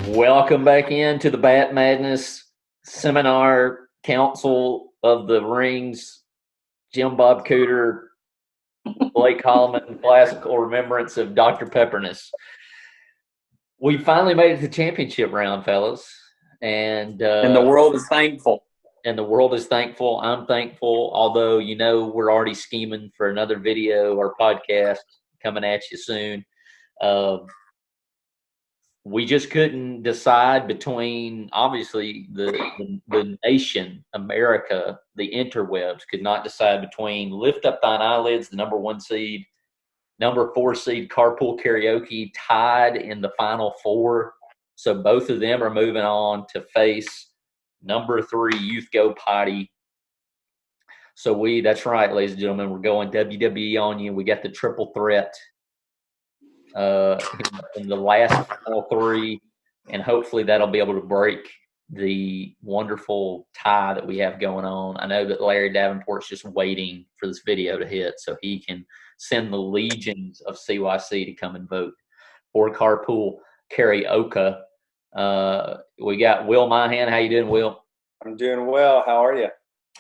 Welcome back into the Bat Madness Seminar Council of the Rings. Jim Bob Cooter, Blake Holloman, classical remembrance of Dr. Pepperness. We finally made it to the championship round, fellas. And the world is thankful. And the world is thankful. I'm thankful, although, we're already scheming for another video or podcast coming at you soon. We just couldn't decide between, obviously, the nation, America, the interwebs could not decide between Lift Up Thine Eyelids, the number 1 seed, number 4 seed Carpool Karaoke tied in the final 4. So both of them are moving on to face number 3 Youth Go Potty. So that's right, ladies and gentlemen, we're going WWE on you. We got the triple threat in the last final 3, and hopefully that'll be able to break the wonderful tie that we have going on. I know that Larry Davenport's just waiting for this video to hit so he can send the legions of CYC to come and vote for Carpool Karaoke. We got Will Myhan. How you doing, Will? I'm doing well. How are you?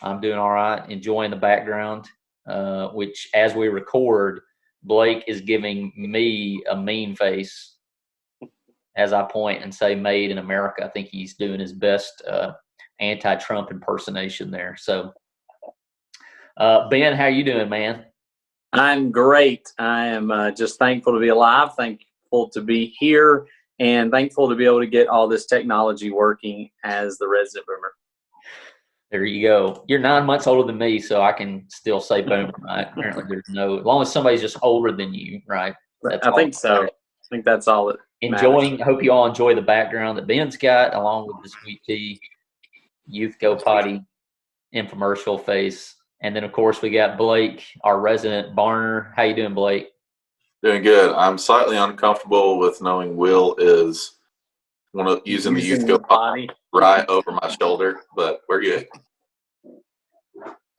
I'm doing all right. Enjoying the background, which as we record, Blake is giving me a mean face as I point and say "Made in America." I think he's doing his best anti-Trump impersonation there. So, Ben, how you doing, man? I'm great. I am just thankful to be alive, thankful to be here, and thankful to be able to get all this technology working as the resident boomer. There you go. You're 9 months older than me, so I can still say boomer, right? Apparently there's as long as somebody's just older than you, right? I think so. I think that's all it matters. I hope you all enjoy the background that Ben's got, along with the Sweet Tea Youth Go Potty infomercial face. And then, of course, we got Blake, our resident Barner. How you doing, Blake? Doing good. I'm slightly uncomfortable with knowing Will is using the Youth Go Potty right over my shoulder, but we're good.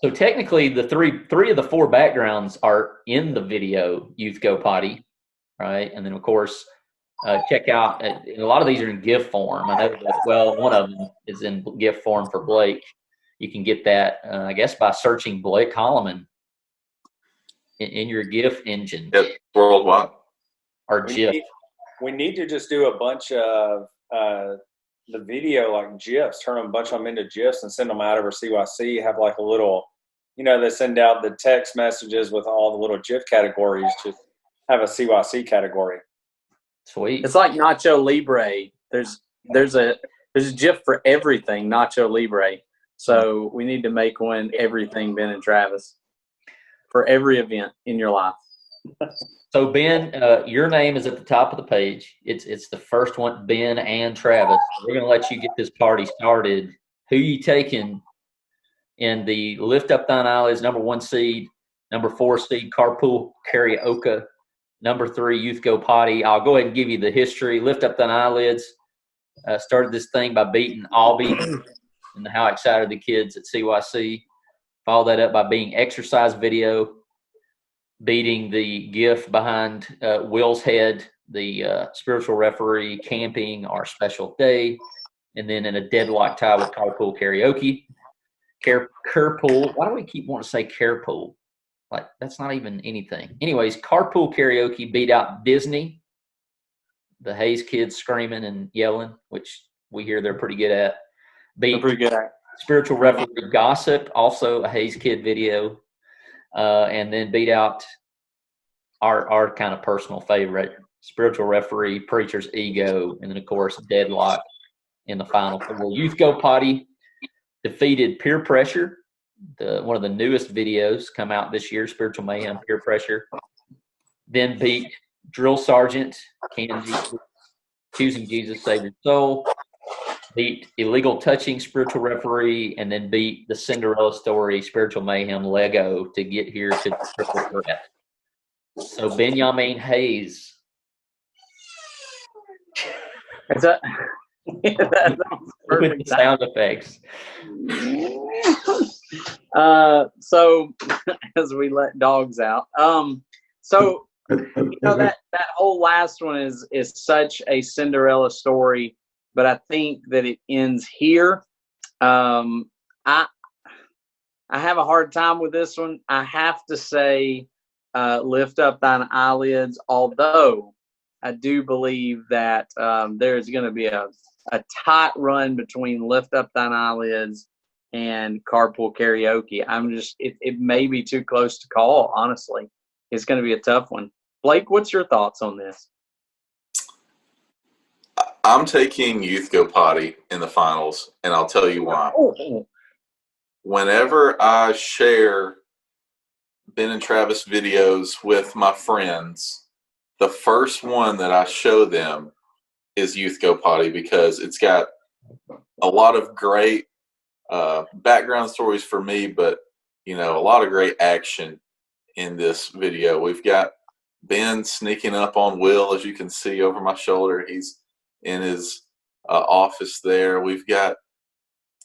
So technically, the three of the 4 backgrounds are in the video Youth Go Potty, right? And then, of course, check out, a lot of these are in GIF form. I know that, well, one of them is in GIF form for Blake. You can get that, I guess, by searching Blake Holloman in your GIF engine. Yep, worldwide. Or GIF. We need to just do a bunch of the video like GIFs, turn a bunch of them into GIFs and send them out over CYC. Have like a little, they send out the text messages with all the little GIF categories. Just have a CYC category. Sweet. It's like Nacho Libre. There's a GIF for everything, Nacho Libre. So we need to make one everything Ben and Travis for every event in your life. So Ben, your name is at the top of the page. It's the first one, Ben and Travis. We're going to let you get this party started. Who you taking in the Lift Up Thine Eyelids, number 1 seed, number 4 seed Carpool Karaoke, number 3 Youth Go Potty? I'll go ahead and give you the history. Lift Up Thine Eyelids started this thing by beating Albie and How Excited the Kids at CYC. Follow that up by being Exercise Video, beating the GIF behind Will's head, the spiritual referee, Camping, Our Special Day, and then in a deadlock tie with Carpool Karaoke. Carpool, why do we keep wanting to say Carpool? Like, that's not even anything. Anyways, Carpool Karaoke beat out Disney, the Hayes kids screaming and yelling, which we hear they're pretty good at. They're pretty good at. Spiritual referee Gossip, also a Hayes kid video. And then beat out our kind of personal favorite, spiritual referee, Preacher's Ego, and then, of course, Deadlock in the final 4. Youth Go Potty defeated Peer Pressure, one of the newest videos come out this year, Spiritual Mayhem, Peer Pressure. Then beat Drill Sergeant, Can Jesus, Choosing Jesus, Save Your Soul. Beat Illegal Touching, Spiritual Referee, and then beat the Cinderella Story, Spiritual Mayhem, Lego to get here to the triple threat. So Benjamin Hayes. Is that? With the sound effects. So as we let dogs out. So that whole last one is such a Cinderella story, but I think that it ends here. I have a hard time with this one. I have to say, lift up thine eyelids. Although I do believe that there's going to be a tight run between lift up thine eyelids and carpool karaoke. It may be too close to call. Honestly, it's going to be a tough one. Blake, what's your thoughts on this? I'm taking Youth Go Potty in the finals, and I'll tell you why. Oh. Whenever I share Ben and Travis videos with my friends, the first one that I show them is Youth Go Potty because it's got a lot of great background stories for me, but a lot of great action in this video. We've got Ben sneaking up on Will, as you can see over my shoulder. He's in his office there. We've got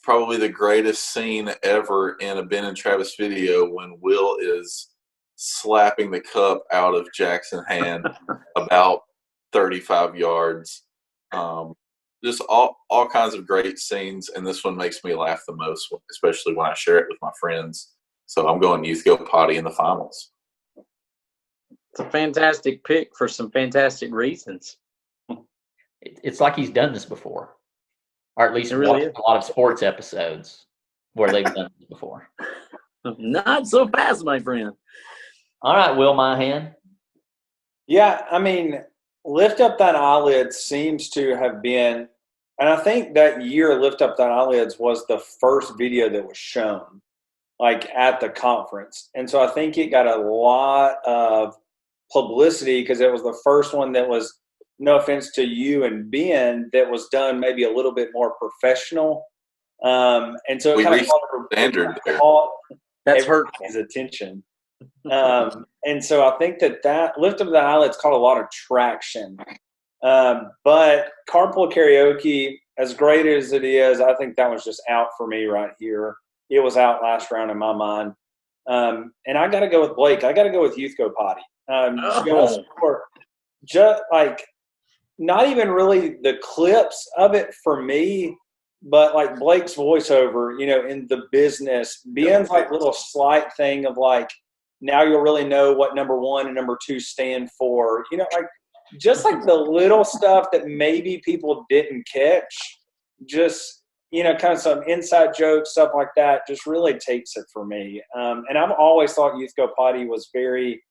probably the greatest scene ever in a Ben and Travis video when Will is slapping the cup out of Jackson's hand about 35 yards. Just all kinds of great scenes, and this one makes me laugh the most, especially when I share it with my friends. So I'm going Youth Go Potty in the finals. It's a fantastic pick for some fantastic reasons. It's like he's done this before, or at least really watched a lot of sports episodes where they've done this before. Not so fast, my friend. All right, Will Mahan. Yeah, I mean, Lift Up Thine Eyelids seems to have been, and I think that year Lift Up Thine Eyelids was the first video that was shown, like at the conference. And so I think it got a lot of publicity because it was the first one that was, no offense to you and Ben, that was done maybe a little bit more professional. And so it kind of standard there. That's hurt his attention. And so I think that Lift Up the Eyelids caught a lot of traction. But Carpool Karaoke, as great as it is, I think that was just out for me right here. It was out last round in my mind. And I got to go with Blake. I got to go with Youth Go Potty. Just like, not even really the clips of it for me, but like Blake's voiceover, in the business, Ben's like little slight thing of like, now you'll really know what number 1 and number 2 stand for, like just like the little stuff that maybe people didn't catch, just, kind of some inside jokes, stuff like that, just really takes it for me. And I've always thought Youth Go Potty was very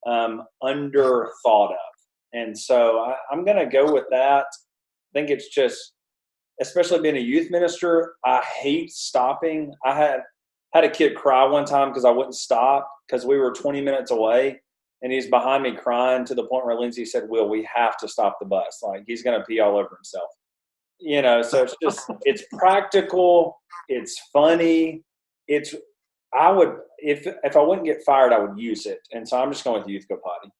under thought of. And so I'm going to go with that. I think it's just, especially being a youth minister, I hate stopping. I had a kid cry one time because I wouldn't stop because we were 20 minutes away, and he's behind me crying to the point where Lindsay said, Will, we have to stop the bus. Like, he's going to pee all over himself. So it's just, it's practical. It's funny. If I wouldn't get fired, I would use it. And so I'm just going with Youth Go Potty.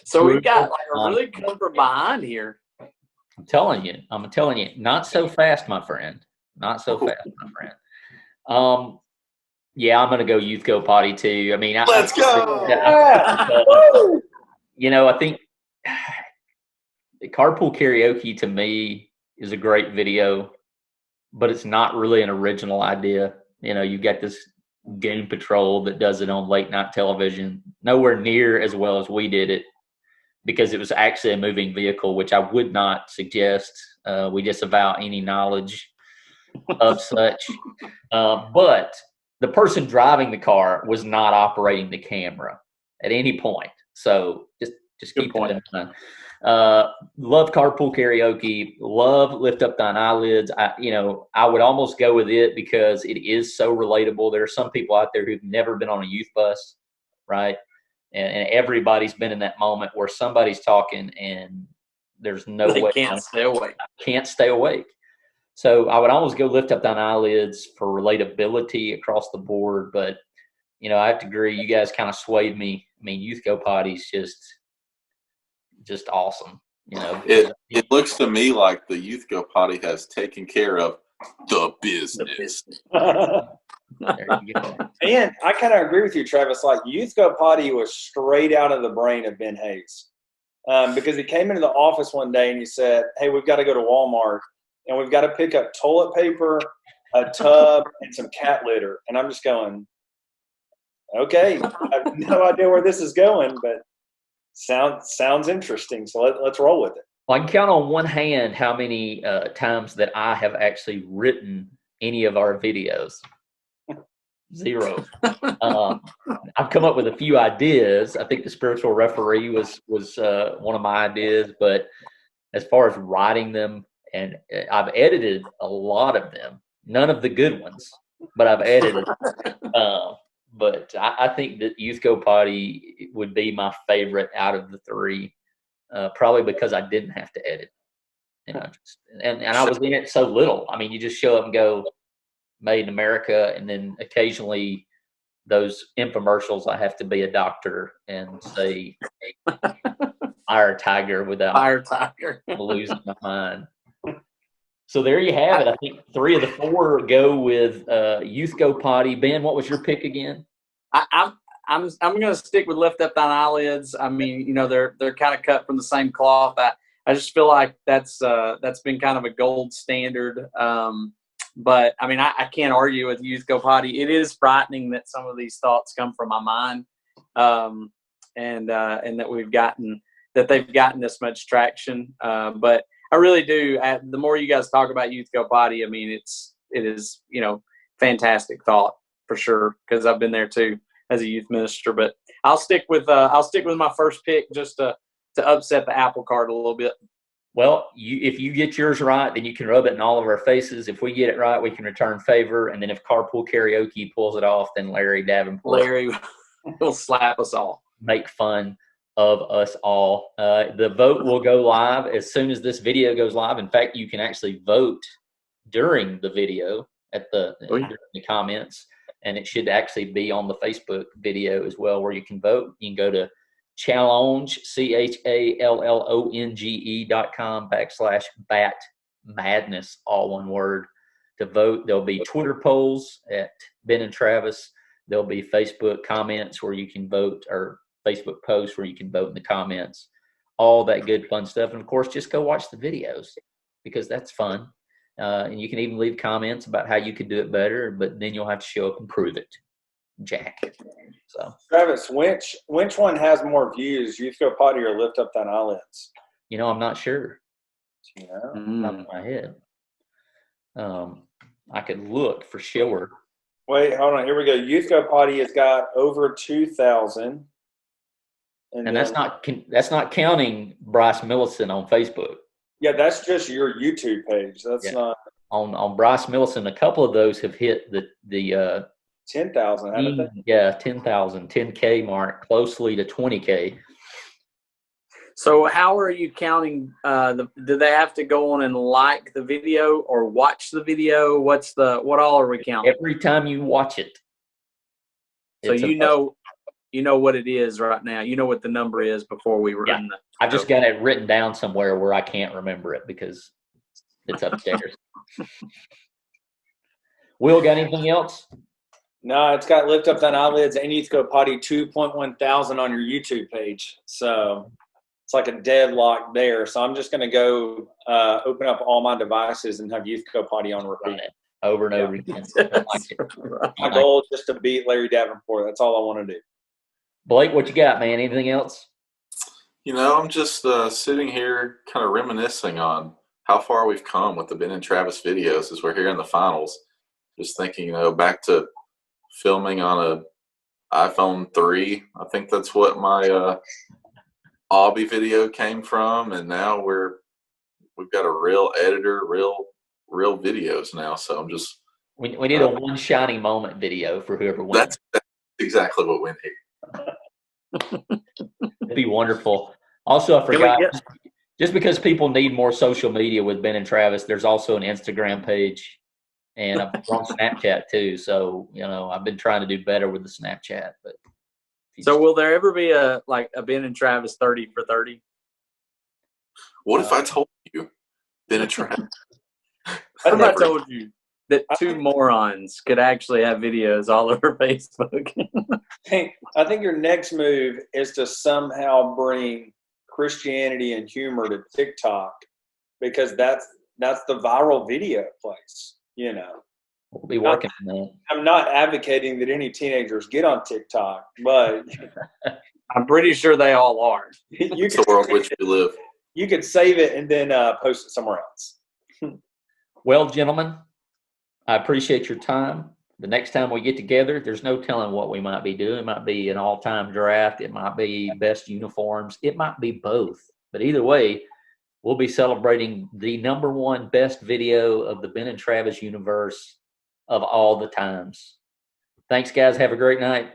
So we've got like a really come from behind here. I'm telling you, not so fast, my friend. Not so fast, my friend. Yeah, I'm going to go Youth Go Potty too. I mean, let's go. I think Carpool Karaoke to me is a great video, but it's not really an original idea. You got this Goon Patrol that does it on late night television, nowhere near as well as we did it, because it was actually a moving vehicle, which I would not suggest. We disavow any knowledge of such. But the person driving the car was not operating the camera at any point. So just keep that in mind. Love Carpool Karaoke. Love Lift Up Thine Eyelids. I would almost go with it because it is so relatable. There are some people out there who've never been on a youth bus, right? And everybody's been in that moment where somebody's talking and there's no way. They can't stay awake. Can't stay awake. So I would almost go Lift Up Thine Eyelids for relatability across the board. But, I have to agree. You guys kind of swayed me. I mean, Youth Go Potty's just awesome. It looks to me like the Youth Go Potty has taken care of the business. There you go. And I kind of agree with you, Travis. Like Youth Go Potty was straight out of the brain of Ben Hayes, because he came into the office one day and he said, "Hey, we've got to go to Walmart and we've got to pick up toilet paper, a tub, and some cat litter." And I'm just going, "Okay, I have no idea where this is going, but sounds interesting. So let's roll with it." Well, I can count on one hand how many times that I have actually written any of our videos. 0. I've come up with a few ideas. I think the spiritual referee was one of my ideas, but as far as writing them, and I've edited a lot of them. None of the good ones, but I've edited. But I think that Youth Go Potty would be my favorite out of the 3, probably because I didn't have to edit. And I was in it so little. I mean, you just show up and go, "Made in America," and then occasionally those infomercials, I have to be a doctor and say "Fire Tiger" without Fire Tiger. losing my mind. So there you have it. I think 3 of the 4 go with Youth Go Potty. Ben, what was your pick again? I'm going to stick with Lift Up Thine Eyelids. I mean, you know, they're kind of cut from the same cloth. I just feel like that's been kind of a gold standard. But I mean, I can't argue with Youth Go Potty. It is frightening that some of these thoughts come from my mind, and that they've gotten this much traction. But I really do. The more you guys talk about Youth Go Potty, I mean, it is, you know, fantastic thought for sure, because I've been there too as a youth minister. But I'll stick with my first pick just to upset the apple cart a little bit. Well, if you get yours right, then you can rub it in all of our faces. If we get it right, we can return favor. And then if Carpool Karaoke pulls it off, then Larry Davenport will slap us all. Make fun of us all. The vote will go live as soon as this video goes live. In fact, you can actually vote during the video at the comments, and it should actually be on the Facebook video as well, where you can vote. You can go to Challonge, CHALLONGE.com/bat madness, all one word, to vote. There'll be Twitter polls at Ben and Travis. There'll be Facebook comments where you can vote, or Facebook posts where you can vote in the comments, all that good fun stuff. And of course, just go watch the videos, because that's fun. And you can even leave comments about how you could do it better, but then you'll have to show up and prove it, Jack. So, Travis, which one has more views, Youth Go Potty or Lift Up Thine Eyelids? you know, I'm not sure. You know? Top of my head. I could look for sure. Wait, hold on. Here we go. Youth Go Potty has got over 2,000. And that's not counting Bryce Millicent on Facebook. Yeah, that's just your YouTube page. That's not on Bryce Millicent. A couple of those have hit the 10,000. haven't they? 10,000, 10K mark, closely to 20K. So how are you counting? Do they have to go on and like the video or watch the video? What all are we counting? Every time you watch it. So you know what it is right now. You know what the number is before we run the. I've just got it written down somewhere where I can't remember it because it's upstairs. Will, got anything else? No, it's got Lift Up Thine Eyelids and Youth Go Potty 2.1 thousand on your YouTube page. So it's like a deadlock there. So I'm just going to go open up all my devices and have Youth Go Potty on repeat. Over and over again. My goal is just to beat Larry Davenport. That's all I want to do. Blake, what you got, man? Anything else? You know, I'm just sitting here kind of reminiscing on how far we've come with the Ben and Travis videos as we're here in the finals. Just thinking, you know, back to filming on a iPhone 3. I think that's what my Obby video came from, and now we've got a real editor, real videos now. So I'm just we need a one shiny moment video for whoever wins. That's exactly what we need. It'd be wonderful. Also, I forgot, just because people need more social media with Ben and Travis, there's also an Instagram page, and I'm on Snapchat too. So, you know, I've been trying to do better with the Snapchat. But so will there ever be a Ben and Travis 30 for 30? What if I told you Ben and Travis? What if I told you that two morons could actually have videos all over Facebook. I think your next move is to somehow bring Christianity and humor to TikTok, because that's the viral video place. You know, We'll be working on that. I'm not advocating that any teenagers get on TikTok, but I'm pretty sure they all are. you It's the world in which we live. you could save it and then post it somewhere else. Well, gentlemen, I appreciate your time. The next time we get together, there's no telling what we might be doing. It might be an all-time draft. It might be best uniforms. It might be both. But either way, we'll be celebrating the #1 best video of the Ben and Travis universe of all the times. Thanks, guys. Have a great night.